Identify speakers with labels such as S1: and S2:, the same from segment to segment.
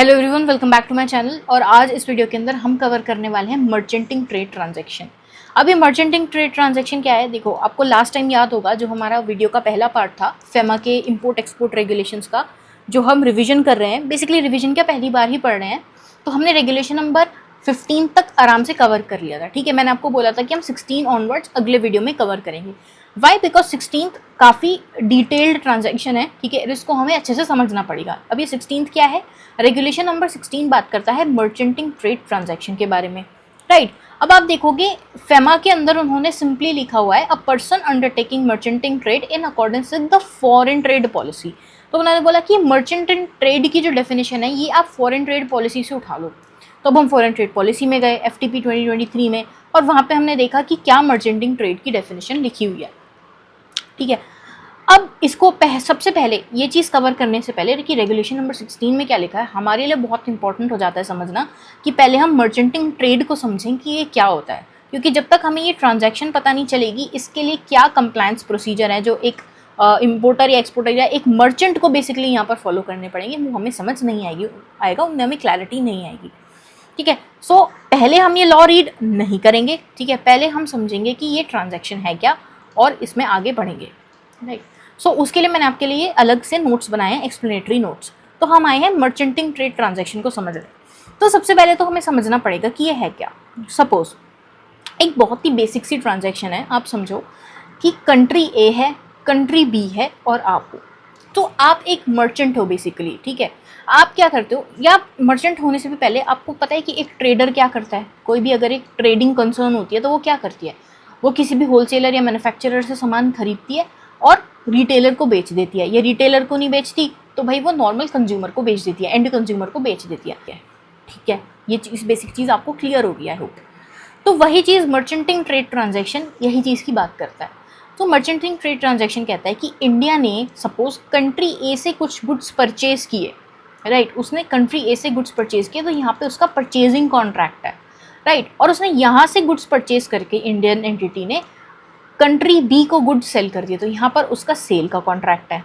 S1: Hello everyone, welcome back to my channel. और आज इस वीडियो के अंदर हम कवर करने वाले हैं मर्चेंटिंग ट्रेड ट्रांजैक्शन। अब ये मर्चेंटिंग ट्रेड ट्रांजैक्शन क्या है? देखो, आपको लास्ट टाइम याद होगा जो हमारा वीडियो का पहला पार्ट था फेमा के इंपोर्ट एक्सपोर्ट रेगुलेशंस का, जो हम रिवीजन कर रहे हैं। बेसिकली रिवीजन क्या, पहली बार ही पढ़ रहे हैं, तो हमने रेगुलेशन नंबर 15 तक आराम से कवर कर लिया था। ठीक है, मैंने आपको बोला था कि हम 16 ऑनवर्ड्स अगले वीडियो में कवर करेंगे। वाई? बिकॉज 16th काफ़ी डिटेल्ड ट्रांजैक्शन है। ठीक है, इसको हमें अच्छे से समझना पड़ेगा। अब ये 16th क्या है? रेगुलेशन नंबर 16 बात करता है मर्चेंटिंग ट्रेड ट्रांजैक्शन के बारे में, राइट। अब आप देखोगे फेमा के अंदर उन्होंने सिंपली लिखा हुआ है a person undertaking merchanting trade in accordance with the foreign trade policy. तो उन्होंने बोला कि मर्चेंटिंग ट्रेड की जो डेफिनेशन है ये आप फॉरेन ट्रेड पॉलिसी से उठा लो। तो अब हम फॉरेन ट्रेड पॉलिसी में गए FTP 2023 में, और वहाँ पे हमने देखा कि क्या मर्चेंटिंग ट्रेड की डेफिनेशन लिखी हुई है। ठीक है, अब इसको सबसे पहले ये चीज़ कवर करने से पहले कि रेगुलेशन नंबर 16 में क्या लिखा है, हमारे लिए बहुत इंपॉर्टेंट हो जाता है समझना कि पहले हम मर्चेंटिंग ट्रेड को समझें कि ये क्या होता है। क्योंकि जब तक हमें ये ट्रांजैक्शन पता नहीं चलेगी इसके लिए क्या कंप्लायंस प्रोसीजर है जो एक इम्पोर्टर या एक्सपोर्टर या एक मर्चेंट को बेसिकली यहाँ पर फॉलो करने पड़ेंगे, वो हमें समझ नहीं आएगा, उनमें हमें क्लैरिटी नहीं आएगी। ठीक है, सो पहले हम ये लॉ रीड नहीं करेंगे। ठीक है, पहले हम समझेंगे कि ये ट्रांजैक्शन है क्या और इसमें आगे बढ़ेंगे, राइट। सो उसके लिए मैंने आपके लिए अलग से नोट्स बनाए हैं, एक्सप्लेनेटरी नोट्स। तो हम आए हैं मर्चेंटिंग ट्रेड ट्रांजैक्शन को समझने। तो सबसे पहले तो हमें समझना पड़ेगा कि ये है क्या। सपोज एक बहुत ही बेसिक सी ट्रांजैक्शन है, आप समझो कि कंट्री ए है, कंट्री बी है और आप हो। तो आप एक मर्चेंट हो बेसिकली। ठीक है, आप क्या करते हो, या मर्चेंट होने से भी पहले आपको पता है कि एक ट्रेडर क्या करता है। कोई भी अगर एक ट्रेडिंग कंसर्न होती है तो वो क्या करती है, वो किसी भी होलसेलर या मैन्युफैक्चरर से सामान खरीदती है और रिटेलर को बेच देती है। या रिटेलर को नहीं बेचती तो भाई वो नॉर्मल कंज्यूमर को बेच देती है, एंड कंज्यूमर को बेच देती है। ठीक है, ये चीज़ बेसिक चीज़ आपको क्लियर हो गया, आई होप। तो वही चीज़ मर्चेंटिंग ट्रेड ट्रांजैक्शन यही चीज़ की बात करता है। तो मर्चेंटिंग ट्रेड ट्रांजैक्शन कहता है कि इंडिया ने सपोज कंट्री ए से कुछ गुड्स परचेज किए, राइट। उसने कंट्री ए से गुड्स परचेज किए तो यहाँ पे उसका परचेजिंग कॉन्ट्रैक्ट है, राइट। और उसने यहाँ से गुड्स परचेज करके इंडियन एंटिटी ने कंट्री बी को गुड्स सेल कर दिए, तो यहाँ पर उसका सेल का कॉन्ट्रैक्ट है,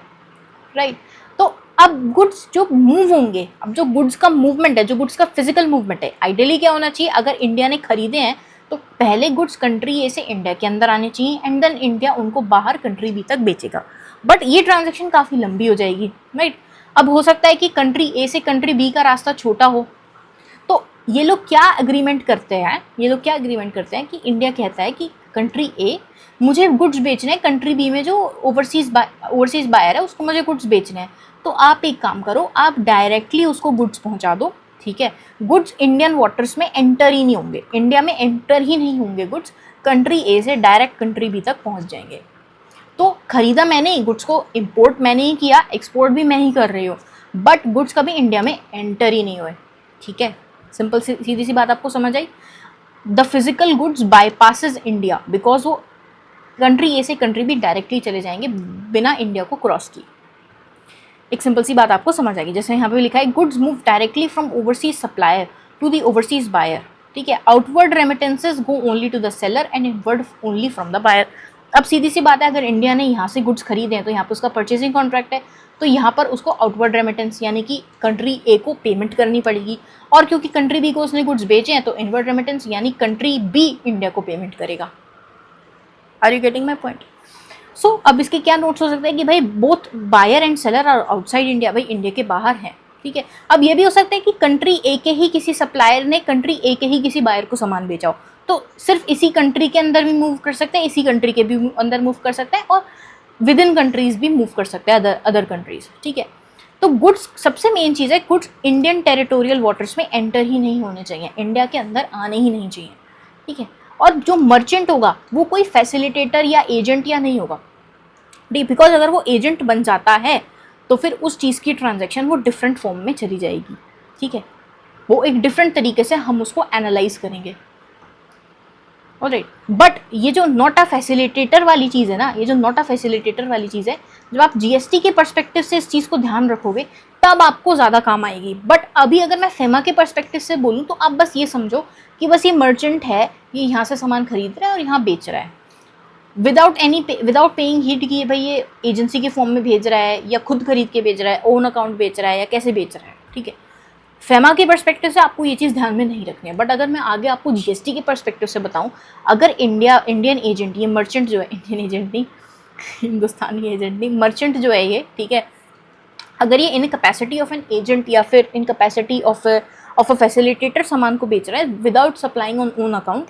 S1: राइट। तो अब गुड्स जो मूव होंगे, अब जो गुड्स का मूवमेंट है, जो गुड्स का फिजिकल मूवमेंट है, आइडियली क्या होना चाहिए, अगर इंडिया ने खरीदे हैं तो पहले गुड्स कंट्री ए से इंडिया के अंदर आने चाहिए एंड देन इंडिया उनको बाहर कंट्री बी तक बेचेगा। बट ये ट्रांजैक्शन काफ़ी लंबी हो जाएगी, राइट। अब हो सकता है कि कंट्री ए से कंट्री बी का रास्ता छोटा हो, तो ये लोग क्या एग्रीमेंट करते हैं, कि इंडिया कहता है कि कंट्री ए मुझे गुड्स बेचने हैं, कंट्री बी में जो ओवरसीज बायर है उसको मुझे गुड्स बेचने हैं। तो आप एक काम करो, आप डायरेक्टली उसको गुड्स पहुंचा दो। ठीक है, गुड्स इंडियन वाटर्स में एंटर ही नहीं होंगे, इंडिया में एंटर ही नहीं होंगे गुड्स, कंट्री ए से डायरेक्ट कंट्री बी तक पहुंच जाएंगे। तो खरीदा मैंने ही, गुड्स को इम्पोर्ट मैंने ही किया, एक्सपोर्ट भी मैं ही कर रही हूँ, बट गुड्स कभी इंडिया में एंटर ही नहीं हुए। ठीक है, सिंपल सीधी सी बात आपको समझ आई। The physical goods bypasses India because वो कंट्री ए से कंट्री बी डायरेक्टली चले जाएंगे बिना इंडिया को क्रॉस किए। एक सिंपल सी बात आपको समझ आएगी। जैसे यहाँ पे लिखा है goods move directly from overseas supplier to the overseas buyer. ठीक है, outward remittances go only to the seller and inward only from the buyer. अब सीधी सी बात है, अगर इंडिया ने यहाँ से गुड्स खरीदे हैं तो यहाँ पर उसका परचेजिंग कॉन्ट्रैक्ट है, तो यहाँ पर उसको आउटवर्ड रेमिटेंस यानी कि कंट्री ए को पेमेंट करनी पड़ेगी, और क्योंकि कंट्री बी को उसने गुड्स बेचे हैं तो इनवर्ड रेमिटेंस यानी कंट्री बी इंडिया को पेमेंट करेगा। Are you getting my point? So अब इसके क्या नोट्स हो सकते हैं कि भाई both buyer and seller are outside India, भाई इंडिया के बाहर हैं। ठीक है, अब ये भी हो सकता है कि कंट्री ए के ही किसी सप्लायर ने कंट्री ए के ही किसी बायर को सामान बेचा हो, तो सिर्फ इसी कंट्री के अंदर भी मूव कर सकते हैं, इसी कंट्री के भी अंदर मूव कर सकते हैं, और विद इन कंट्रीज भी मूव कर सकते हैं, अदर कंट्रीज। ठीक है, तो गुड्स सबसे मेन चीज़ है, गुड्स इंडियन टेरिटोरियल वाटर्स में एंटर ही नहीं होने चाहिए, इंडिया के अंदर आने ही नहीं चाहिए। ठीक है, और जो मर्चेंट होगा वो कोई फैसिलिटेटर या एजेंट या नहीं होगा, बिकॉज अगर वो एजेंट बन जाता है तो फिर उस चीज़ की ट्रांजैक्शन वो डिफरेंट फॉर्म में चली जाएगी। ठीक है, वो एक डिफरेंट तरीके से हम उसको एनालाइज करेंगे। ऑलराइट, बट ये जो नॉट अ फैसिलिटेटर वाली चीज़ है ना, जब आप जीएसटी के पर्सपेक्टिव से इस चीज़ को ध्यान रखोगे तब आपको ज़्यादा काम आएगी। बट अभी अगर मैं फेमा के पर्सपेक्टिव से बोलूँ तो आप बस ये समझो कि बस ये मर्चेंट है, ये यहाँ से सामान खरीद रहा है और यहाँ बेच रहा है, विदाउट पेइंग हिट कि भाई ये एजेंसी के फॉर्म में भेज रहा है या खुद खरीद के बेच रहा है, ओन अकाउंट बेच रहा है या कैसे बेच रहा है। ठीक है, फेमा के पर्सपेक्टिव से आपको ये चीज़ ध्यान में नहीं रखनी है, बट अगर मैं आगे आपको जीएसटी के पर्सपेक्टिव से बताऊं, अगर इंडियन एजेंट, ये मर्चेंट जो है, इंडियन एजेंट नहीं, हिंदुस्तानी एजेंट नहीं, मर्चेंट जो है ये, ठीक है, अगर ये in capacity of an agent या फिर in capacity of a facilitator सामान को बेच रहा है without supplying on own account,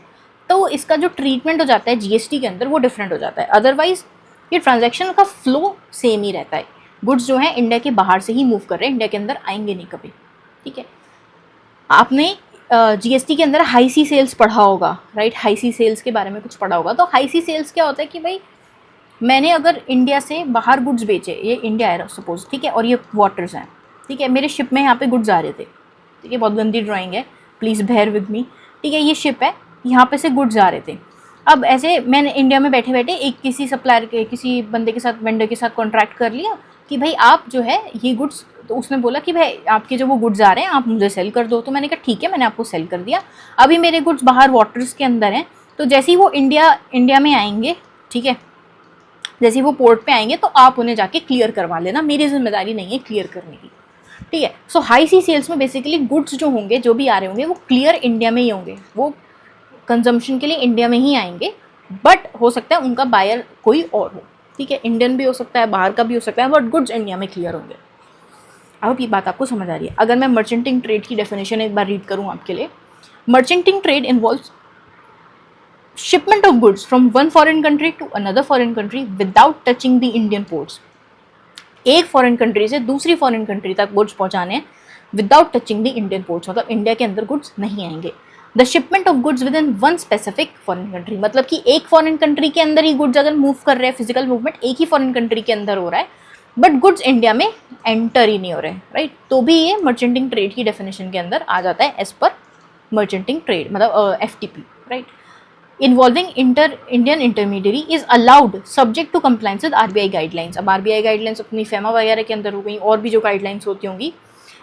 S1: तो इसका जो ट्रीटमेंट हो जाता है जीएसटी के अंदर वो डिफरेंट हो जाता है। अदरवाइज ये ट्रांजैक्शन का फ्लो सेम ही रहता है। गुड्स जो है इंडिया के बाहर से ही मूव कर रहे हैं, इंडिया के अंदर आएंगे नहीं कभी, ठीक है। आपने जीएसटी के अंदर हाई सी सेल्स पढ़ा होगा, राइट, हाई सी सेल्स के बारे में कुछ पढ़ा होगा। तो हाई सी सेल्स क्या होता है कि भाई मैंने अगर इंडिया से बाहर गुड्स बेचे, ये इंडिया है सपोज, ठीक है, और ये वाटर्स हैं, ठीक है, मेरे शिप में यहाँ पे गुड्स आ रहे थे, ठीक है, बहुत गंदी ड्राइंग है, प्लीज़ बेयर विद मी, ठीक है, ये शिप है, यहाँ पे से गुड्स आ रहे थे। अब ऐसे मैंने इंडिया में बैठे बैठे एक किसी सप्लायर के, किसी बंदे के साथ, वेंडर के साथ कॉन्ट्रैक्ट कर लिया कि भाई आप जो है ये गुड्स, तो उसने बोला कि भाई आपके जो वो गुड्स आ रहे हैं आप मुझे सेल कर दो। तो मैंने कहा ठीक है, मैंने आपको सेल कर दिया। अभी मेरे गुड्स बाहर वाटर्स के अंदर हैं, तो जैसे ही वो इंडिया में आएंगे, ठीक है, जैसे ही वो पोर्ट पे आएंगे तो आप उन्हें जाके क्लियर करवा लेना, मेरी जिम्मेदारी नहीं है क्लियर करने की, ठीक है। सो हाई सी सेल्स में बेसिकली गुड्स जो होंगे, जो भी आ रहे होंगे, वो क्लियर इंडिया में ही होंगे, वो कंजम्पशन के लिए इंडिया में ही आएंगे, बट हो सकता है उनका बायर कोई और हो, ठीक है, इंडियन भी हो सकता है, बाहर का भी हो सकता है, बट गुड्स इंडिया में क्लियर होंगे। अब ये बात आपको समझ आ रही है। अगर मैं मर्चेंटिंग ट्रेड की डेफिनेशन एक बार रीड करूँ आपके लिए, merchanting trade involves shipment of goods from one foreign country to another foreign country without touching the Indian ports। एक फॉरेन कंट्री से दूसरी फॉरेन कंट्री तक गुड्स पहुंचाने without touching the Indian ports, मतलब इंडिया के अंदर गुड्स नहीं आएंगे। The shipment of goods with in one specific foreign country, मतलब कि एक फॉरेन कंट्री के अंदर ही गुड्स अगर मूव कर रहे हैं, फिजिकल मूवमेंट एक ही फॉरेन कंट्री के अंदर हो रहा है, बट गुड्स इंडिया में एंटर ही नहीं हो रहे, राइट, तो भी ये मर्चेंटिंग ट्रेड की डेफिनेशन के अंदर आ जाता है एज पर मर्चेंटिंग ट्रेड, मतलब FTP, right. Involving Indian intermediary is allowed subject to compliance with RBI guidelines। अब RBI guidelines अपनी फेमा वगैरह के अंदर हो गई, और भी जो गाइडलाइंस होती होंगी,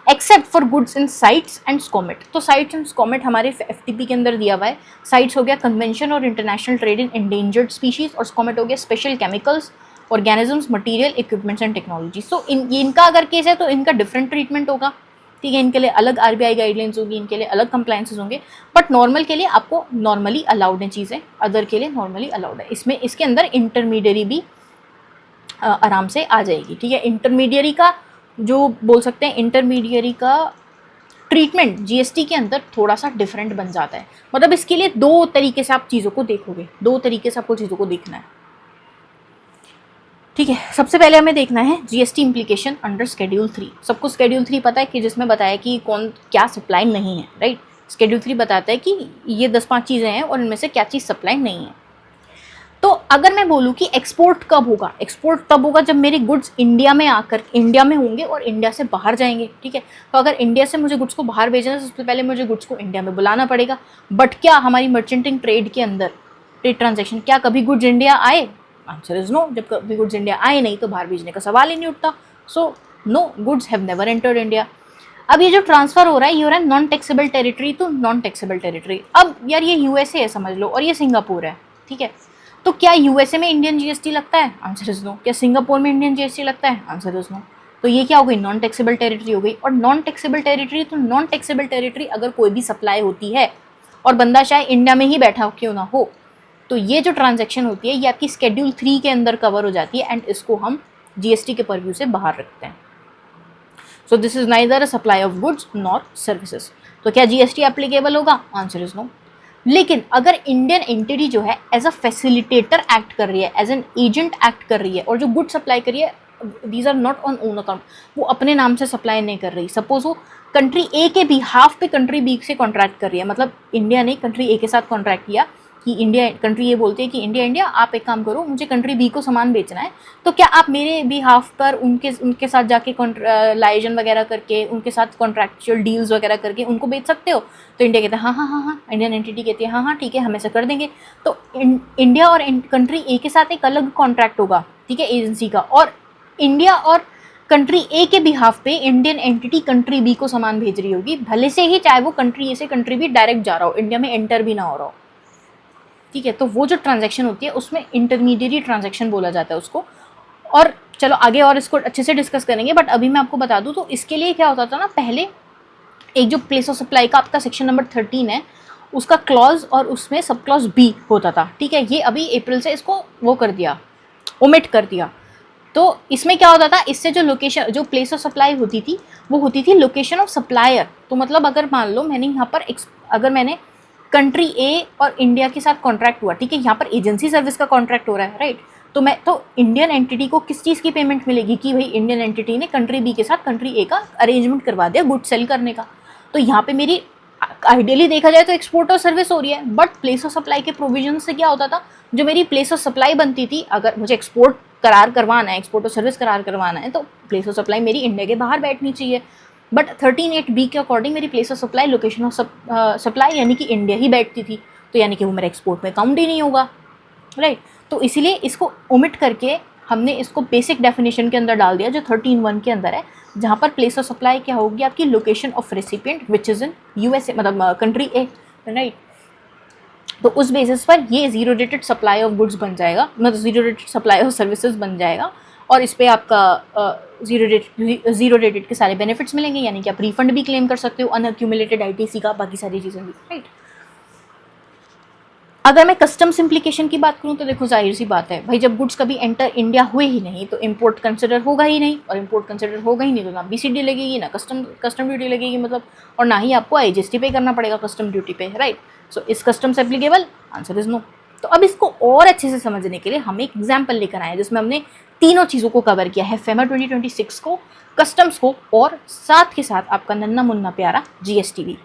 S1: except for goods in CITES and SCOMET. तो साइट्स एंड स्कॉमेट हमारे FTP के अंदर दिया हुआ है। साइट्स हो गया कन्वेंशन और international trade in endangered species, और स्कॉमेट हो गया special chemicals, organisms, material, equipments and technology. So इनका अगर केस है तो इनका डिफरेंट ट्रीटमेंट होगा, ठीक है, इनके लिए अलग RBI गाइडलाइंस होगी, इनके लिए अलग कंप्लायंसेस होंगे, बट नॉर्मल के लिए आपको नॉर्मली अलाउड है चीज़ें, अदर के लिए नॉर्मली अलाउड है। इसमें इसके अंदर इंटरमीडियरी भी आराम से आ जाएगी, ठीक है। इंटरमीडियरी का जो बोल सकते हैं, इंटरमीडियरी का ट्रीटमेंट जीएसटी के अंदर थोड़ा सा डिफरेंट बन जाता है। मतलब इसके लिए दो तरीके से आप चीज़ों को देखोगे, दो तरीके से आपको चीज़ों को देखना है, ठीक है। सबसे पहले हमें देखना है जीएसटी इम्प्लीकेशन अंडर शेड्यूल 3। सबको शेड्यूल 3 पता है कि जिसमें बताया कि कौन क्या सप्लाई नहीं है, राइट। शेड्यूल 3 बताता है कि ये 10-5 चीज़ें हैं और इनमें से क्या चीज़ सप्लाई नहीं है। तो अगर मैं बोलूँ कि एक्सपोर्ट कब होगा, एक्सपोर्ट तब होगा जब मेरे गुड्स इंडिया में आकर इंडिया में होंगे और इंडिया से बाहर जाएंगे, ठीक है। तो अगर इंडिया से मुझे गुड्स को बाहर भेजना है, सबसे पहले मुझे गुड्स को इंडिया में बुलाना पड़ेगा। बट क्या हमारी मर्चेंटिंग ट्रेड के अंदर, ट्रेड ट्रांजेक्शन, क्या कभी गुड्स इंडिया आए? Answer is no. जब कभी गुड्स इंडिया आए नहीं तो बाहर भेजने का सवाल ही नहीं उठता। So no, goods have never entered India. अब ये जो ट्रांसफर हो रहा है, ये हो रहा है non taxable territory to non taxable territory. अब यार ये यूएसए है समझ लो, और ये सिंगापुर है, ठीक है। तो क्या यूएसए में इंडियन जीएसटी लगता है? Answer is no. क्या सिंगापुर में इंडियन जीएसटी लगता है? Answer is no. तो ये क्या हो गई? नॉन टैक्सेबल टेरिटरी हो गई। और नॉन टैक्सेबल टेरिटरी तो नॉन टैक्सेबल टेरिटरी अगर कोई भी सप्लाई होती है और बंदा शायद इंडिया में ही बैठा क्यों ना हो, तो ये जो ट्रांजैक्शन होती है ये आपकी शेड्यूल 3 के अंदर कवर हो जाती है, एंड इसको हम जीएसटी के परव्यू से बाहर रखते हैं। So this is neither a supply of goods nor services. तो क्या जीएसटी एप्लीकेबल होगा? Answer is no. लेकिन अगर इंडियन एंटिटी जो है एज अ फैसिलिटेटर एक्ट कर रही है, एज एन एजेंट एक्ट कर रही है, और जो गुड सप्लाई कर रही है, these are not on own account, वो अपने नाम से सप्लाई नहीं कर रही। सपोज वो कंट्री ए के बिहाफ पे कंट्री बी से कॉन्ट्रैक्ट कर रही है, मतलब इंडिया ने कंट्री ए के साथ कॉन्ट्रैक्ट किया कि इंडिया, कंट्री ये बोलती है कि इंडिया आप एक काम करो, मुझे कंट्री बी को सामान बेचना है, तो क्या आप मेरे बिहाफ पर उनके साथ जाके लाइजन वगैरह करके, उनके साथ कॉन्ट्रैक्चुअल डील्स वगैरह करके उनको बेच सकते हो? तो इंडिया कहता है हाँ हाँ हाँ हाँ, इंडियन एंटिटी कहती है हाँ हाँ ठीक है, हम ऐसा कर देंगे। तो इंडिया और कंट्री ए के साथ एक अलग कॉन्ट्रैक्ट होगा, ठीक है, एजेंसी का, और इंडिया और कंट्री ए के बिहाफ पे इंडियन एंटिटी कंट्री बी को सामान भेज रही होगी, भले से ही चाहे वो कंट्री ए से कंट्री बी डायरेक्ट जा रहा हो, इंडिया में एंटर भी ना हो रहा हो, ठीक है। तो वो जो ट्रांजैक्शन होती है उसमें इंटरमीडिएट ट्रांजैक्शन बोला जाता है उसको। और चलो आगे और इसको अच्छे से डिस्कस करेंगे, बट अभी मैं आपको बता दूं तो इसके लिए क्या होता था ना, पहले एक जो प्लेस ऑफ सप्लाई का आपका सेक्शन नंबर 13 है उसका क्लॉज और उसमें सब क्लॉज बी होता था, ठीक है। ये अभी अप्रैल से इसको वो कर दिया, ओमिट कर दिया। तो इसमें क्या होता था, इससे जो लोकेशन, जो प्लेस ऑफ सप्लाई होती थी वो होती थी लोकेशन ऑफ सप्लायर। तो मतलब अगर मान लो मैंने यहाँ पर अगर मैंने कंट्री ए और इंडिया के साथ कॉन्ट्रैक्ट हुआ, ठीक है, यहाँ पर एजेंसी सर्विस का कॉन्ट्रैक्ट हो रहा है, राइट। तो इंडियन एंटिटी को किस चीज़ की पेमेंट मिलेगी कि भाई इंडियन एंटिटी ने कंट्री बी के साथ कंट्री ए का अरेंजमेंट करवा दिया गुड सेल करने का। तो यहाँ पे मेरी आइडियली देखा जाए तो एक्सपोर्ट और सर्विस हो रही है, बट प्लेस ऑफ सप्लाई के प्रोविजन से क्या होता था, जो मेरी प्लेस ऑफ सप्लाई बनती थी, अगर मुझे एक्सपोर्ट करार करवाना है, एक्सपोर्ट और सर्विस करार करवाना है, तो प्लेस ऑफ सप्लाई मेरी इंडिया के बाहर बैठनी चाहिए। बट 13(8)B के अकॉर्डिंग मेरी place of supply location of supply यानी कि इंडिया ही बैठती थी, तो यानी कि वो मेरा एक्सपोर्ट में काउंट ही नहीं होगा, राइट। तो इसीलिए इसको ओमिट करके हमने इसको बेसिक डेफिनेशन के अंदर डाल दिया जो 13(1) के अंदर है, जहाँ पर प्लेस ऑफ सप्लाई क्या होगी आपकी location of recipient which is in USA, मतलब कंट्री ए, राइट। तो उस बेसिस पर ये zero rated supply of goods बन जाएगा, मतलब zero rated supply of services बन जाएगा, और इस पर आपका जीरो रेटेड के सारे बेनिफिट्स मिलेंगे, यानी कि आप रिफंड भी क्लेम कर सकते हो, अनअक्यूमुलेटेड आईटीसी का, बाकी सारी चीज़ें भी, राइट। अगर मैं कस्टम्स इम्प्लीकेशन की बात करूँ तो देखो जाहिर सी बात है भाई, जब गुड्स कभी एंटर इंडिया हुए ही नहीं तो इंपोर्ट कंसिडर होगा ही नहीं, और इंपोर्ट कंसिडर होगा ही नहीं तो ना बीसीडी लगेगी, ना कस्टम ड्यूटी लगेगी, मतलब, और ना ही आपको आईजीएसटी पे करना पड़ेगा कस्टम ड्यूटी पे, right. So is customs applicable, answer is no. तो अब इसको और अच्छे से समझने के लिए हम एक एग्जाम्पल लेकर आए जिसमें हमने तीनों चीज़ों को कवर किया है, फेमा 2026 को, कस्टम्स को, और साथ के साथ आपका नन्ना मुन्ना प्यारा जीएसटी भी।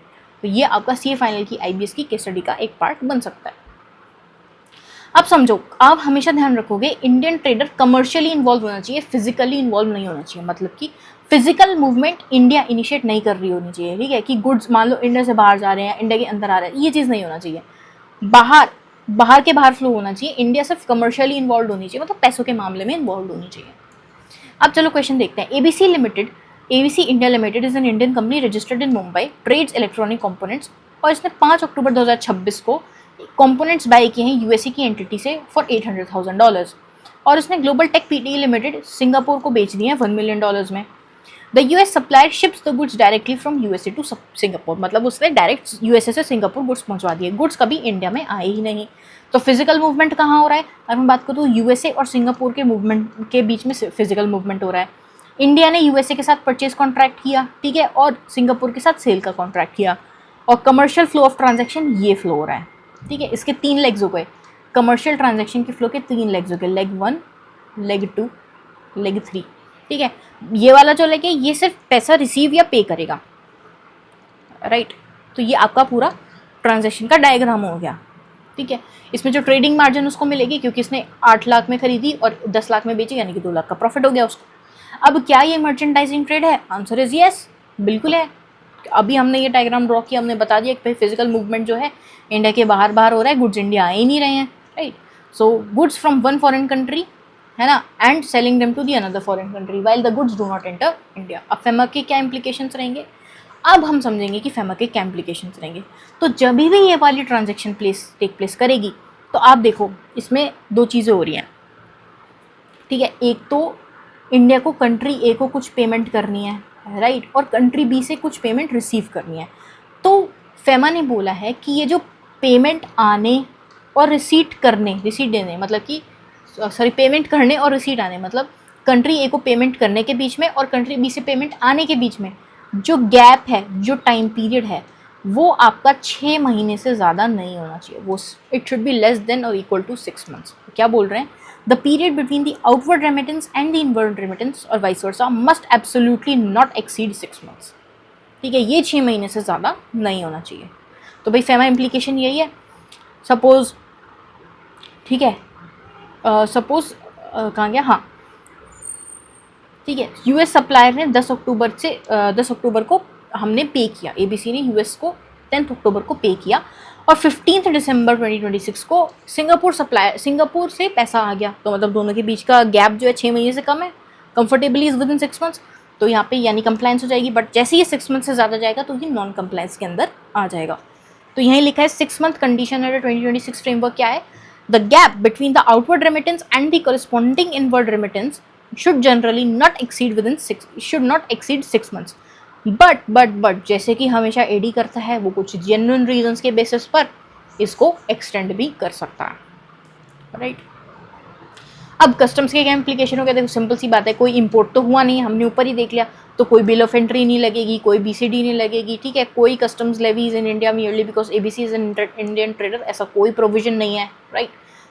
S1: तो ये आपका सीए फाइनल की आईबीएस की केस स्टडी का एक पार्ट बन सकता है। अब समझो, आप हमेशा ध्यान रखोगे इंडियन ट्रेडर कमर्शियली इन्वॉल्व होना चाहिए, फिजिकली इन्वॉल्व नहीं होना चाहिए, मतलब कि फिजिकल मूवमेंट इंडिया इनिशिएट नहीं कर रही होनी चाहिए, ठीक है, कि गुड्स मान लो इंडिया से बाहर जा रहे हैं, इंडिया के अंदर आ रहे हैं, ये चीज़ नहीं होना चाहिए। बाहर के बाहर फ्लो होना चाहिए, इंडिया सिर्फ कमर्शियली इन्वॉल्व होनी चाहिए, मतलब पैसों के मामले में इन्वॉल्व होनी चाहिए। अब चलो क्वेश्चन देखते हैं। ABC India limited is an Indian company registered in Mumbai, trades electronic components, और इसने 5 अक्टूबर 2026 को कंपोनेंट्स बाय किए हैं यूएसए की एंटिटी से फॉर $800,000, और उसने global tech PTE limited Singapore को बेच दिए हैं $1 मिलियन में। The US supplier ships the goods directly from USA to Singapore, मतलब उसने डायरेक्ट यूएसए से सिंगापुर गुड्स पहुंचवा दिए, गुड्स कभी इंडिया में आए ही नहीं। तो फिजिकल मूवमेंट कहाँ हो रहा है, अगर मैं बात करूँ तो यूएसए और सिंगापुर के मूवमेंट के बीच में फिजिकल मूवमेंट हो रहा है। इंडिया ने यूएसए के साथ परचेज कॉन्ट्रैक्ट किया, ठीक है, और सिंगापुर के साथ सेल का कॉन्ट्रैक्ट किया, और कमर्शियल फ्लो ऑफ ट्रांजैक्शन ये फ्लो हो रहा है, ठीक है। इसके 3 लेग्स हो गए, कमर्शियल ट्रांजैक्शन के फ्लो के 3 लेग्स हो गए, लेग 1, लेग 2, लेग 3, ठीक है। ये वाला जो लेग है ये सिर्फ पैसा रिसीव या पे करेगा, राइट। तो ये आपका पूरा ट्रांजैक्शन का डायग्राम हो गया, ठीक है। इसमें जो ट्रेडिंग मार्जिन उसको मिलेगी क्योंकि इसने 8 लाख में खरीदी और 10 लाख में बेची, यानी कि 2 लाख का प्रॉफिट हो गया उसको। अब क्या ये मर्चेंडाइजिंग ट्रेड है, आंसर इज यस, बिल्कुल है। अभी हमने ये डायग्राम ड्रॉ किया, हमने बता दिया कि भाई फिजिकल मूवमेंट जो है इंडिया के बाहर हो रहा है, गुड्स इंडिया आ ही नहीं रहे हैं, right. So goods from one foreign country, है ना, and selling them to the another foreign country while the goods do not enter India. अब फेमा के क्या इम्प्लीकेशंस रहेंगे, अब हम समझेंगे कि फेमा के क्या इम्प्लीकेशंस रहेंगे। तो जब भी ये वाली ट्रांजेक्शन टेक प्लेस करेगी तो आप देखो इसमें 2 चीज़ें हो रही हैं, ठीक है। एक तो इंडिया को कंट्री ए को कुछ पेमेंट करनी है, राइट, और कंट्री बी से कुछ पेमेंट रिसीव करनी है। तो फेमा ने बोला है कि ये जो पेमेंट आने और रिसीट देने, मतलब कि पेमेंट करने और रिसीट आने, मतलब कंट्री ए को पेमेंट करने के बीच में और कंट्री बी से पेमेंट आने के बीच में जो गैप है, जो टाइम पीरियड है, वो आपका 6 महीने से ज़्यादा नहीं होना चाहिए, वो it should be less than और इक्वल टू 6 मंथ्स। क्या बोल रहे हैं, the period between the outward remittance and the inward remittance और vice versa must absolutely not exceed 6 months, ठीक है। ये 6 महीने से ज़्यादा नहीं होना चाहिए। तो भाई फेमा इम्प्लीकेशन यही है। सपोज, ठीक है, सपोज कहाँ गया, हाँ, ठीक है, यूएस सप्लायर ने 10 अक्टूबर को हमने पे किया, एबीसी ने यूएस को 10 अक्टूबर को पे किया, और 15 दिसंबर 2026 को सिंगापुर से पैसा आ गया। तो मतलब दोनों के बीच का गैप जो है 6 महीने से कम है, comfortably is with in 6 months. तो यहाँ पे यानी कंप्लायंस हो जाएगी, बट जैसे ये 6 मंथ से ज़्यादा जाएगा तो ये नॉन कंप्लायंस के अंदर आ जाएगा। तो यहीं लिखा है 6 मंथ कंडीशन अंडर 2026 फ्रेमवर्क क्या है, the gap between the outward remittance and the corresponding inward remittance should not exceed 6 months। But जैसे कि हमेशा एडी करता है, वो कुछ जेन्युइन रीजंस के बेसिस पर इसको एक्सटेंड भी कर सकता है, राइट। अब कस्टम्स के क्या इम्प्लीकेशन हो गया, देखो सिंपल सी बात है, कोई इंपोर्ट तो हुआ नहीं, हमने ऊपर ही देख लिया, तो कोई बिल ऑफ एंट्री नहीं लगेगी, कोई बीसीडी नहीं लगेगी, ठीक है। कोई customs levies in India merely because ABC is an Indian trader, ऐसा कोई प्रोविजन नहीं है, right.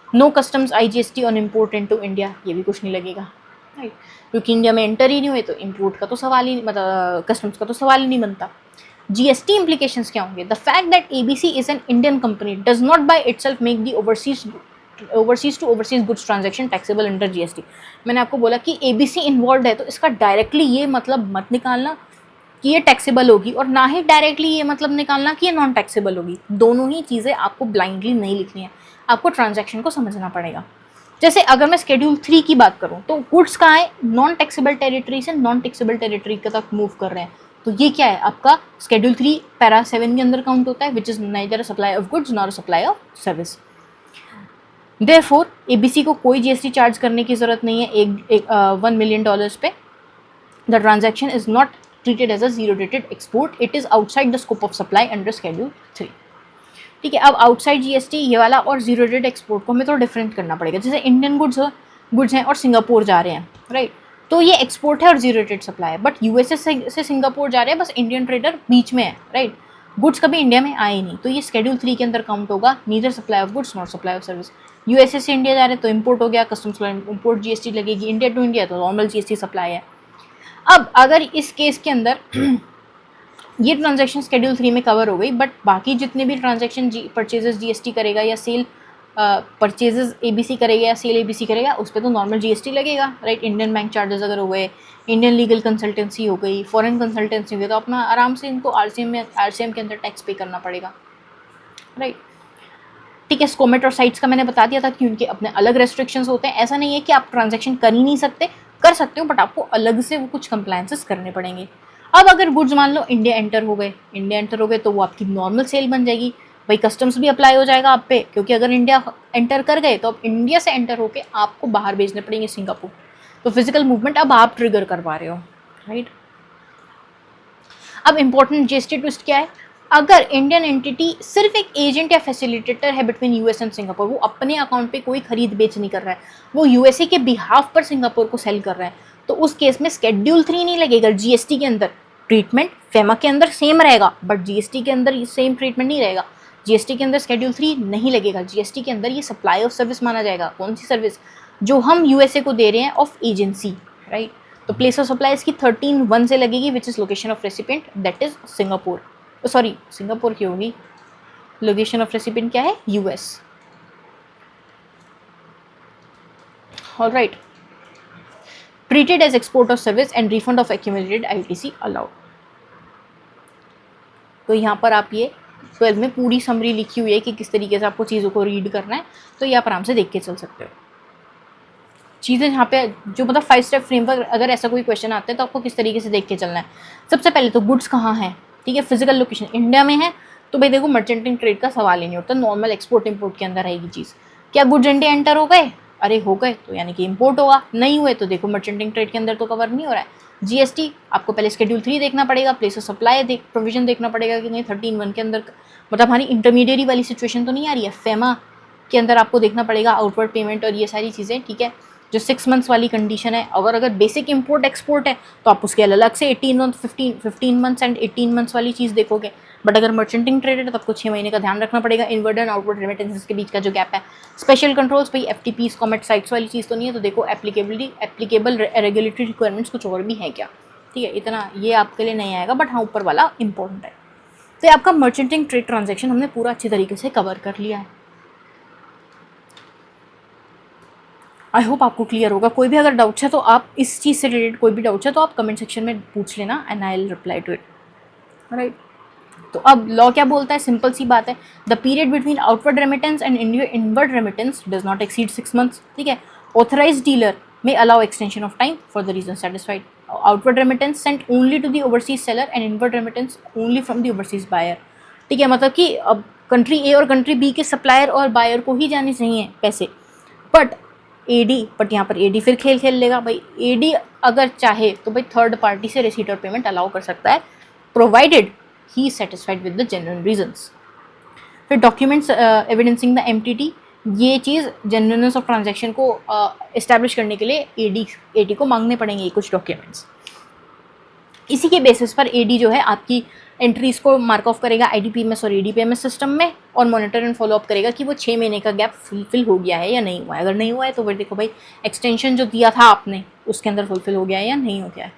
S1: No customs IGST on import into India, ये भी कुछ नहीं लगेगा, राइट, क्योंकि इंडिया में एंटर ही नहीं हुए तो इम्पोर्ट का तो सवाल ही, मतलब कस्टम्स का तो सवाल ही नहीं बनता। जीएसटी implications क्या होंगे, the fact that ABC is an Indian company does not by itself make the overseas to overseas goods transaction taxable under GST. मैंने आपको बोला कि एबीसी इन्वॉल्व है, तो इसका डायरेक्टली ये मतलब मत निकालना कि ये टैक्सेबल होगी, और ना ही डायरेक्टली ये मतलब निकालना कि ये नॉन टैक्सेबल होगी। दोनों ही चीज़ें आपको ब्लाइंडली नहीं लिखनी है, आपको ट्रांजैक्शन को समझना पड़ेगा। जैसे अगर मैं शेड्यूल 3 की बात करूँ तो गुड्स कहाँ है, नॉन टैक्सेबल टेरिटरी से नॉन टैक्सेबल टेरिटरी तक मूव कर रहे हैं, तो ये क्या है आपका शेड्यूल 3 पैरा 7 के अंदर काउंट होता है, which is neither supply of goods nor supply of service. Therefore ABC को कोई जीएसटी चार्ज करने की जरूरत नहीं है $1 मिलियन पे। The transaction is not treated as a zero rated export, it is outside the scope of supply under schedule 3, ठीक है। अब आउटसाइड जीएसटी ये वाला और जीरो रेटेड एक्सपोर्ट को हमें थोड़ा डिफरेंट करना पड़ेगा। जैसे इंडियन गुड्स हैं और सिंगापुर जा रहे हैं, राइट, तो ये एक्सपोर्ट है और जीरो रेटेड सप्लाई है, बट यूएसए से सिंगापुर जा रहे हैं, बस इंडियन ट्रेडर बीच में है, राइट। गुड्स कभी इंडिया में आए नहीं, तो ये शेड्यूल 3 के अंदर काउंट होगा, neither supply of goods not supply of service. USA से इंडिया जा रहे हैं तो इंपोर्ट हो गया, कस्टम्स इंपोर्ट जीएसटी लगेगी, इंडिया टू इंडिया तो नॉर्मल जीएसटी सप्लाई है। अब अगर इस केस के अंदर ये ट्रांजैक्शन शेड्यूल 3 में कवर हो गई, बट बाकी जितने भी ट्रांजैक्शन परचेजेस जीएसटी करेगा या सेल परचेजेस एबीसी करेगा या सेल एबीसी करेगा, उस पर तो नॉर्मल जीएसटी लगेगा, राइट। इंडियन बैंक चार्जेस अगर हो गए, इंडियन लीगल कंसल्टेंसी हो गई, फॉरेन कंसल्टेंसी हो गई, तो अपना आराम से इनको आरसीएम के अंदर टैक्स पे करना पड़ेगा, राइट, ठीक है। स्कोमेट और साइट्स का मैंने बता दिया था कि उनके अपने अलग रेस्ट्रिक्शंस होते हैं। ऐसा नहीं है कि आप ट्रांजैक्शन कर ही नहीं सकते, कर सकते हो, बट आपको अलग से वो कुछ कंप्लायंसेस करने पड़ेंगे। अब अगर गुड्स मान लो इंडिया एंटर हो गए तो वो आपकी नॉर्मल सेल बन जाएगी, भाई कस्टम्स भी अप्लाई हो जाएगा आप पे, क्योंकि अगर इंडिया एंटर कर गए तो अब इंडिया से एंटर होके आपको बाहर भेजने पड़ेंगे सिंगापुर, तो फिजिकल मूवमेंट अब आप ट्रिगर करवा रहे हो, राइट। अब इंपॉर्टेंट जीएसटी ट्विस्ट क्या है, अगर इंडियन एंटिटी सिर्फ एक एजेंट या फैसिलिटेटर है बिटवीन यूएस एंड सिंगापुर, वो अपने अकाउंट पे कोई खरीद बेच नहीं कर रहा है, वो यूएसए के बिहाफ पर सिंगापुर को सेल कर रहा है, तो उस केस में शेड्यूल 3 नहीं लगेगा। जीएसटी के अंदर ट्रीटमेंट फेमा के अंदर सेम रहेगा, बट जीएसटी के अंदर सेम ट्रीटमेंट नहीं रहेगा। जीएसटी के अंदर शेड्यूल 3 नहीं लगेगा, जीएसटी के अंदर ये सप्लाई ऑफ सर्विस माना जाएगा। कौन सी सर्विस, जो हम यूएसए को दे रहे हैं ऑफ एजेंसी, राइट। तो प्लेस ऑफ सप्लाई इसकी 13(1) से लगेगी, which is location of recipient, that is Singapore. Sorry, Singapore की होगी, लोकेशन ऑफ रेसिपिएंट क्या है, US, alright. Treated as export of service and refund of accumulated ITC allowed. तो यहाँ पर आप ये 12 में पूरी समरी लिखी हुई है कि किस तरीके से आपको चीज़ों को रीड करना है, तो ये आप आराम से देख के चल सकते हो। चीज़ें यहाँ पे जो मतलब 5 स्टेप फ्रेमवर्क, अगर ऐसा कोई क्वेश्चन आता है तो आपको किस तरीके से देख के चलना है। सबसे पहले तो गुड्स कहाँ हैं, ठीक है, फिजिकल लोकेशन इंडिया में है, तो भाई देखो मर्चेंटिंग ट्रेड का सवाल ही नहीं उठता, नॉर्मल एक्सपोर्ट इंपोर्ट के अंदर रहेगी चीज़। क्या गुड्स इंडिया एंटर हो गए, अरे हो गए तो यानी कि इंपोर्ट होगा, नहीं हुए तो देखो मर्चेंटिंग ट्रेड के अंदर तो कवर नहीं हो रहा है। जीएसटी आपको पहले शेड्यूल 3 देखना पड़ेगा, प्लेस ऑफ सप्लाई प्रोविजन देखना पड़ेगा कि नहीं 13(1) के अंदर, मतलब हमारी इंटरमीडिएरी वाली सिचुएशन तो नहीं आ रही है। फेमा के अंदर आपको देखना पड़ेगा आउटवर्ड पेमेंट और ये सारी चीज़ें, ठीक है। जो 6 मंथ्स वाली कंडीशन है, अगर बेसिक इंपोर्ट एक्सपोर्ट है तो आप उसके अलग से 15 मंथ्स एंड 18 मंथ्स वाली चीज़ देखोगे, बट अगर मर्चेंटिंग ट्रेड है तो आपको 6 महीने का ध्यान रखना पड़ेगा। इनवर्ड एंड आउटवर्ड रेमिटेंसेस के बीच का जो गैप है, स्पेशल कंट्रोल्स भाई एफटीपी कॉमेट साइट्स वाली चीज़ तो नहीं है, तो देखो एप्लीकेबल रेगुलेटरी रिक्वायरमेंट्स कुछ और भी है क्या, ठीक है। इतना ये आपके लिए नहीं आएगा, बट हाँ ऊपर वाला इंपॉर्टेंट है। तो ये आपका मर्चेंटिंग ट्रेड ट्रांजैक्शन हमने पूरा अच्छे तरीके से कवर कर लिया है। आई होप आपको क्लियर होगा। कोई भी अगर डाउट्स है तो आप इस चीज़ से रिलेटेड कोई भी डाउट्स है तो आप कमेंट सेक्शन में पूछ लेना and I will reply to it, right. तो अब लॉ क्या बोलता है, सिंपल सी बात है, the period between outward remittance and inward remittance does not exceed 6 months, ठीक है। Authorised dealer may allow extension of time for the reason satisfied. Outward remittance sent only to the overseas seller and inward remittance only from the overseas buyer, ठीक है। मतलब कि अब country ए और country B के supplier और buyer को ही जाने चाहिए पैसे, बट यहाँ पर एडी फिर खेल लेगा भाई। एडी अगर चाहे तो भाई थर्ड पार्टी से रिसीट और पेमेंट अलाउ कर सकता है, provided he is satisfied with the genuine reasons. फिर डॉक्यूमेंट्स एविडेंसिंग द एमटीटी, ये चीज़ जेन्युइननेस ऑफ ट्रांजैक्शन को इस्टेब्लिश करने के लिए एडी को मांगने पड़ेंगे कुछ डॉक्यूमेंट्स। इसी के बेसिस पर एडी जो है आपकी एंट्रीज को मार्क ऑफ करेगा आईडीपीएमएस और एडीपीएमएस सिस्टम में, और मॉनिटर एंड फॉलोअप करेगा कि वो 6 महीने का गैप फुलफिल हो गया है या नहीं हुआ है। अगर नहीं हुआ है तो फिर देखो भाई एक्सटेंशन जो दिया था आपने उसके अंदर फुलफिल हो गया है या नहीं हो गया है।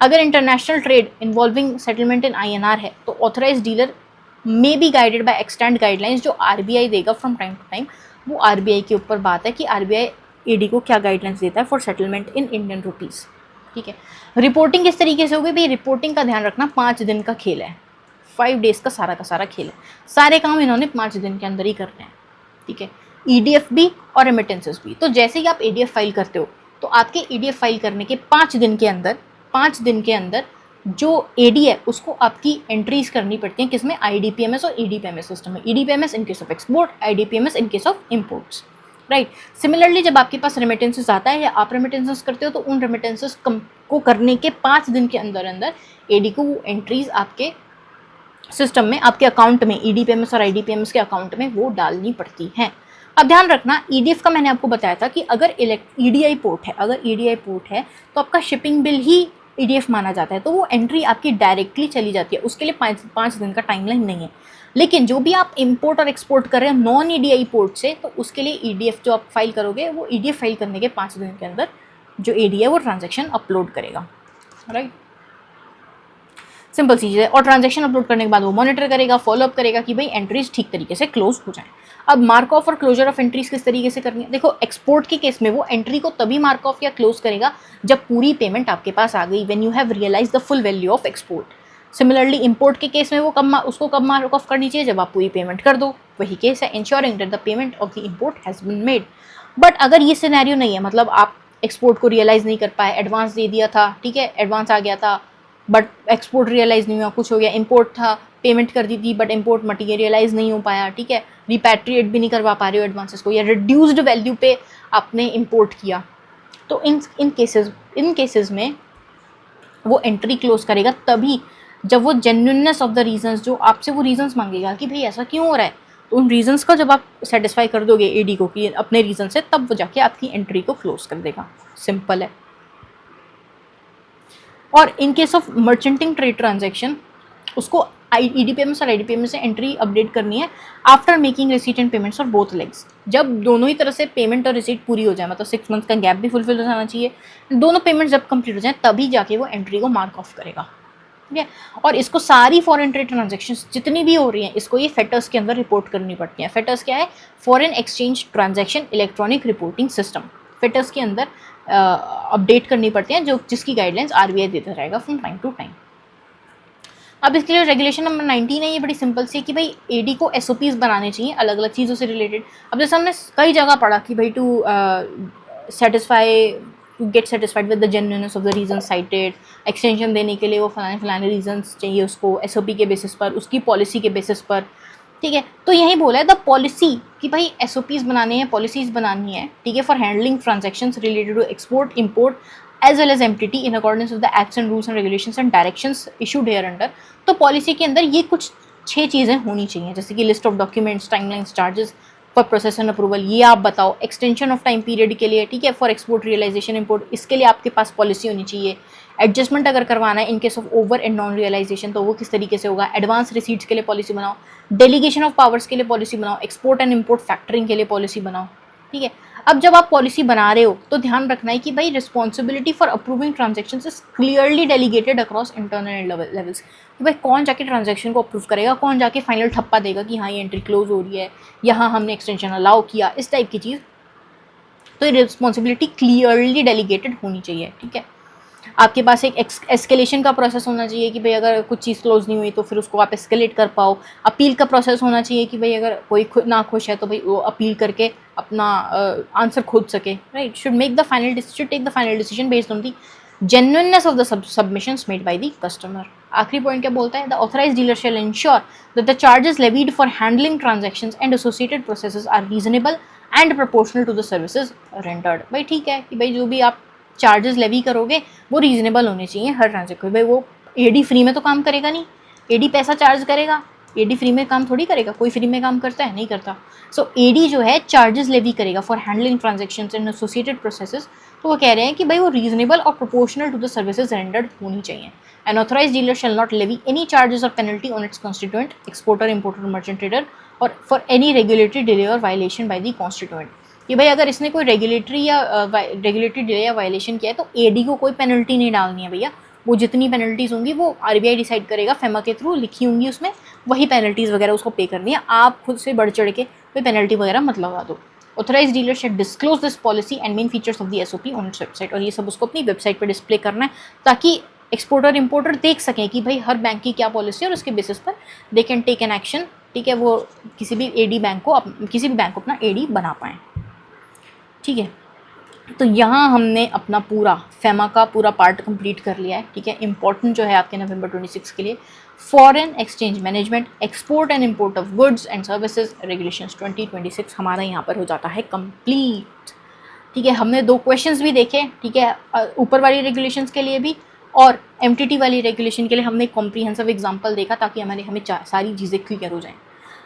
S1: अगर international trade involving settlement in INR है तो authorise dealer may be guided by extend guidelines जो आरबीआई देगा फ्रॉम टाइम टू टाइम। वो आरबीआई के ऊपर बात है कि आरबीआई एडी को क्या गाइडलाइंस देता है for settlement in Indian rupees. ठीक है, रिपोर्टिंग किस तरीके से होगी भाई, रिपोर्टिंग का ध्यान रखना 5 दिन का खेल है, 5 डेज़ का सारा खेल है, सारे काम इन्होंने 5 दिन के अंदर ही करने हैं। ठीक है, ईडीएफ भी और रेमिटेंसेस भी। तो जैसे ही आप ईडीएफ फाइल करते हो तो आपके ईडीएफ फाइल करने के 5 दिन के अंदर जो एडी है उसको आपकी एंट्रीज करनी पड़ती हैं, किसमें, आईडीपीएमएस और ईडीपीएमएस सिस्टम में। EDPMS in case of export, IDPMS in case of imports, right. Similarly जब आपके पास रेमिटेंसेस आता है या आप रेमिटेंसेस करते हो तो उन रेमिटेंसेस को करने के 5 दिन के अंदर एडी को वो एंट्रीज आपके सिस्टम में, आपके अकाउंट में, ईडीपीएमएस और आईडीपीएमएस के अकाउंट में वो डालनी पड़ती हैं। अब ध्यान रखना, ईडीएफ का मैंने आपको बताया था कि अगर ईडीआई पोर्ट है तो आपका शिपिंग बिल ही ईडीएफ माना जाता है, तो वो एंट्री आपकी डायरेक्टली चली जाती है, उसके लिए 5 दिन का टाइमलाइन नहीं है। लेकिन जो भी आप इंपोर्ट और एक्सपोर्ट कर रहे हैं नॉन ईडीआई पोर्ट से, तो उसके लिए ईडीएफ जो आप फाइल करोगे वो ईडीएफ फाइल करने के 5 दिन के अंदर जो एडी है वो ट्रांजैक्शन अपलोड करेगा, राइट। सिंपल चीज़ है। और ट्रांजैक्शन अपलोड करने के बाद वो मॉनिटर करेगा, फॉलोअप करेगा कि भाई एंट्रीज ठीक तरीके से क्लोज हो जाए। अब मार्क ऑफ और क्लोजर ऑफ एंट्रीज किस तरीके से करनी है, देखो एक्सपोर्ट के केस में वो एंट्री को तभी मार्क ऑफ या क्लोज करेगा जब पूरी पेमेंट आपके पास आ गई, when you have realise the full value of export. Similarly import के केस में वो उसको कब मार्क ऑफ करनी चाहिए, जब आप पूरी पेमेंट कर दो, वही केस है, ensuring that the payment of the import has been made. But अगर ये सिनेरियो नहीं है, मतलब आप एक्सपोर्ट को रियलाइज़ नहीं कर पाए, एडवांस दे दिया था, ठीक है, एडवांस आ गया था बट एक्सपोर्ट रियलाइज़ नहीं हुआ, कुछ हो गया, इंपोर्ट था, पेमेंट कर दी थी बट इंपोर्ट मटीरियलाइज़ नहीं हो पाया, ठीक है, रिपैट्रिएट भी नहीं करवा पा रहे हो एडवांसेस को, या रिड्यूस्ड वैल्यू पे आपने इंपोर्ट किया, तो इन केसेस में वो एंट्री क्लोज करेगा तभी जब वो जेन्युइननेस ऑफ द रीजंस, जो आपसे वो रीजंस मांगेगा कि भाई ऐसा क्यों हो रहा है, तो उन रीजंस का जब आप सेटिस्फाई कर दोगे एडी को कि अपने रीजन से, तब वो जाके आपकी एंट्री को क्लोज कर देगा। सिंपल है। और in case of merchanting trade transaction, उसको ईडीपीएमएस और आईडीपीएमएस से एंट्री अपडेट करनी है after making receipt and payments for both legs. जब दोनों ही तरह से पेमेंट और रिसीट पूरी हो जाए, मतलब 6 मंथ का गैप भी फुलफिल हो जाना चाहिए, दोनों पेमेंट जब कंप्लीट हो जाए तभी जाके वो एंट्री को मार्क ऑफ करेगा। ठीक है, और इसको सारी फॉरेन ट्रेड ट्रांजैक्शंस जितनी भी हो रही हैं, इसको ये फेटर्स के अंदर रिपोर्ट करनी पड़ती हैं। फेटर्स क्या है, foreign exchange transaction electronic reporting system. Fetters के अंदर अपडेट करनी पड़ती हैं, जो जिसकी गाइडलाइंस आरबीआई देता रहेगा फ्रॉम टाइम टू टाइम। अब इसके लिए रेगुलेशन नंबर 19 है, ये बड़ी सिंपल सी है कि भाई एडी को एसओपीज बनाने चाहिए अलग अलग चीज़ों से रिलेटेड। अब जैसे हमने कई जगह पढ़ा कि भाई to get satisfied with the genuineness of the reason cited, extension देने के लिए वो फलाने रीजंस चाहिए उसको एसओपी के बेसिस पर, उसकी पॉलिसी के बेसिस पर। ठीक है, तो यही बोला है द पॉलिसी कि भाई एसओपीज बनाने हैं, पॉलिसीज बनानी है, ठीक है, for handling transactions related to export import as well as MTT in accordance with the acts and rules and regulations and directions issued hereunder. तो पॉलिसी के अंदर ये कुछ 6 चीज़ें होनी चाहिए, जैसे कि list of documents, timelines, charges for process and approval, ये आप बताओ। एक्सटेंशन ऑफ टाइम पीरियड के लिए, ठीक है, फॉर एक्सपोर्ट रियलाइजेशन इंपोर्ट, इसके लिए आपके पास पॉलिसी होनी चाहिए। एडजस्टमेंट अगर करवाना है in case of over and non realisation, तो वो किस तरीके से होगा। एडवांस रिसीट्स के लिए पॉलिसी बनाओ, डेलीगेशन ऑफ पावर्स के लिए पॉलिसी बनाओ, एक्सपोर्ट एंड इंपोर्ट फैक्टरिंग के लिए पॉलिसी बनाओ। ठीक है, अब जब आप पॉलिसी बना रहे हो तो ध्यान रखना है कि भाई responsibility for approving transaction is clearly delegated across internal levels, कि भाई कौन जाके ट्रांजेक्शन को अप्रूव करेगा, कौन जाके फाइनल ठप्पा देगा कि हाँ ये एंट्री क्लोज हो रही है, यहाँ हमने एक्सटेंशन अलाउ किया, इस टाइप की चीज़। तो ये रिस्पॉन्सिबिलिटी क्लियरली डेलीगेटेड होनी चाहिए। ठीक है, आपके पास एक एस्केलेशन का प्रोसेस होना चाहिए कि भाई अगर कुछ चीज़ क्लोज नहीं हुई तो फिर उसको आप एस्केलेट कर पाओ। अपील का प्रोसेस होना चाहिए कि भाई अगर कोई ना खुश है तो भाई वो अपील करके अपना आंसर खोज सके, right. Should take the final decision based on the genuineness of the submissions made by the customer। आखिरी पॉइंट क्या बोलता है, the authorised dealer shall ensure that the charges levied for handling transactions and associated processes are reasonable and proportional to the services rendered। भाई ठीक है कि भाई जो भी आप चार्जेस लेवी करोगे वो रीजनेबल होने चाहिए हर ट्रांजेक्शन, भाई वो एडी फ्री में तो काम करेगा नहीं, एडी पैसा चार्ज करेगा, एडी फ्री में काम थोड़ी करेगा, कोई फ्री में काम करता है, नहीं करता। सो एडी जो है चार्जेस लेवी करेगा for handling transactions and associated processes. तो वो कह रहे हैं कि भाई वो रीजनेबल और proportional to the services rendered होनी चाहिए। An authorised dealer shall not levy any charges और penalty on its constituent, exporter, importer, merchant trader और फॉर एनी रेगुलेटरी डिले और वायलेशन बाय द कॉन्स्टिट्यूएंट। कि भाई अगर इसने कोई रेगुलेटरी डिले या वायलेशन किया है तो एडी को कोई पेनल्टी नहीं डालनी है भैया। वो जितनी पेनल्टीज होंगी वो आरबीआई डिसाइड करेगा, फेमा के थ्रू लिखी होंगी उसमें, वही पेनल्टीज वगैरह उसको पे करनी है। आप खुद से बढ़ चढ़ के कोई पेनल्टी वगैरह मत लगा दो। Authorise dealer shall disclose this policy and main features of the SOP on its website. और ये सब उसको अपनी वेबसाइट पर डिस्प्ले करना है ताकि एक्सपोर्टर इंपोर्टर देख सकें कि भाई हर बैंक की क्या पॉलिसी है और उसके बेसिस पर they can take an action. ठीक है, वो किसी भी एडी बैंक को किसी भी बैंक को अपना एडी बना पाएँ। ठीक है, तो यहाँ हमने अपना पूरा फेमा का पूरा पार्ट कंप्लीट कर लिया है। ठीक है, इंपॉर्टेंट जो है आपके नवंबर 26 के लिए, foreign exchange management, export and import of goods and services regulations 2026 हमारा यहाँ पर हो जाता है कंप्लीट। ठीक है, हमने 2 क्वेश्चंस भी देखे। ठीक है, ऊपर वाली रेगुलेशंस के लिए भी और एमटीटी वाली रेगुलेशन के लिए हमने कॉम्प्रीहेंसिव एग्जाम्पल देखा ताकि हमें सारी चीज़ें क्लियर हो जाएँ।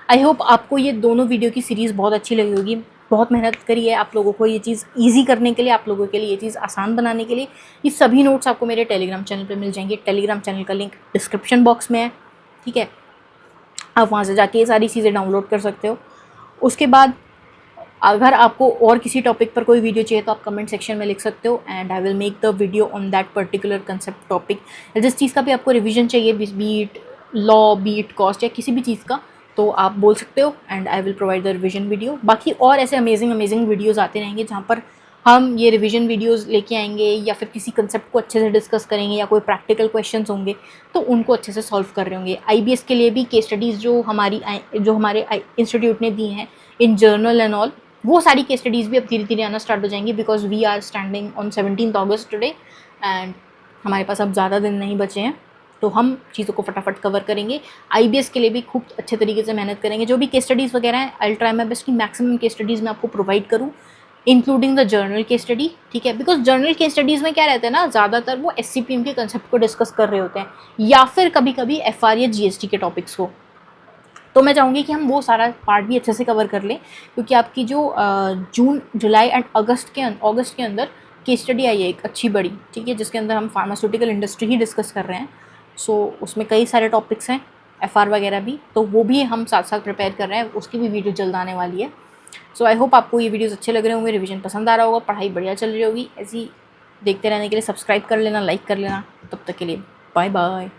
S1: आई होप आपको ये दोनों वीडियो की सीरीज़ बहुत अच्छी लगी होगी। बहुत मेहनत करी है आप लोगों को ये चीज़ ईजी करने के लिए, आप लोगों के लिए ये चीज़ आसान बनाने के लिए। ये सभी नोट्स आपको मेरे टेलीग्राम चैनल पे मिल जाएंगे। टेलीग्राम चैनल का लिंक डिस्क्रिप्शन बॉक्स में है। ठीक है, आप वहाँ से जाके ये सारी चीज़ें डाउनलोड कर सकते हो। उसके बाद अगर आपको और किसी टॉपिक पर कोई वीडियो चाहिए तो आप कमेंट सेक्शन में लिख सकते हो and I will make the video on that particular concept topic. जिस चीज़ का भी आपको रिविजन चाहिए, बीट लॉ, बीट कॉस्ट या किसी भी चीज़ का, तो आप बोल सकते हो and I will provide the revision video. बाकी और ऐसे अमेजिंग वीडियोज़ आते रहेंगे जहाँ पर हम ये रिविजन वीडियोस लेके आएंगे या फिर किसी कंसेप्ट को अच्छे से डिस्कस करेंगे या कोई प्रैक्टिकल क्वेश्चंस होंगे तो उनको अच्छे से सॉल्व कर रहे होंगे। आईबीएस के लिए भी केस स्टडीज़ जो हमारे इंस्टीट्यूट ने दी हैं इन जर्नल एंड ऑल, वो सारी केस स्टडीज़ भी अब धीरे धीरे आना स्टार्ट हो जाएंगी because we are standing on 17 August today एंड हमारे पास अब ज़्यादा दिन नहीं बचे हैं, तो हम चीज़ों को फटाफट कवर करेंगे। आईबीएस के लिए भी खूब अच्छे तरीके से मेहनत करेंगे। जो भी केस स्टडीज़ वगैरह हैं, I will try my best कि मैक्सिमम केस स्टडीज़ मैं आपको प्रोवाइड करूँ, including the journal case study. ठीक है, बिकॉज जर्नल केस स्टडीज़ में क्या रहता है ना, ज़्यादातर वो एससीपीएम के कंसेप्ट को डिस्कस कर रहे होते हैं या फिर कभी कभी एफआर या जीएसटी के टॉपिक्स को। तो मैं चाहूँगी कि हम वो सारा पार्ट भी अच्छे से कवर कर लें क्योंकि आपकी जो जून, जुलाई एंड अगस्त के अंदर केस स्टडी आई है एक अच्छी बड़ी। ठीक है, जिसके अंदर हम फार्मास्यूटिकल इंडस्ट्री ही डिस्कस कर रहे हैं। सो उसमें कई सारे टॉपिक्स हैं, एफआर वगैरह भी, तो वो भी हम साथ साथ प्रिपेयर कर रहे हैं। उसकी भी वीडियो जल्द आने वाली है। सो आई होप आपको ये वीडियोस अच्छे लग रहे होंगे, रिवीजन पसंद आ रहा होगा, पढ़ाई बढ़िया चल रही होगी। ऐसी देखते रहने के लिए सब्सक्राइब कर लेना, लाइक कर लेना। तब तक के लिए बाय बाय।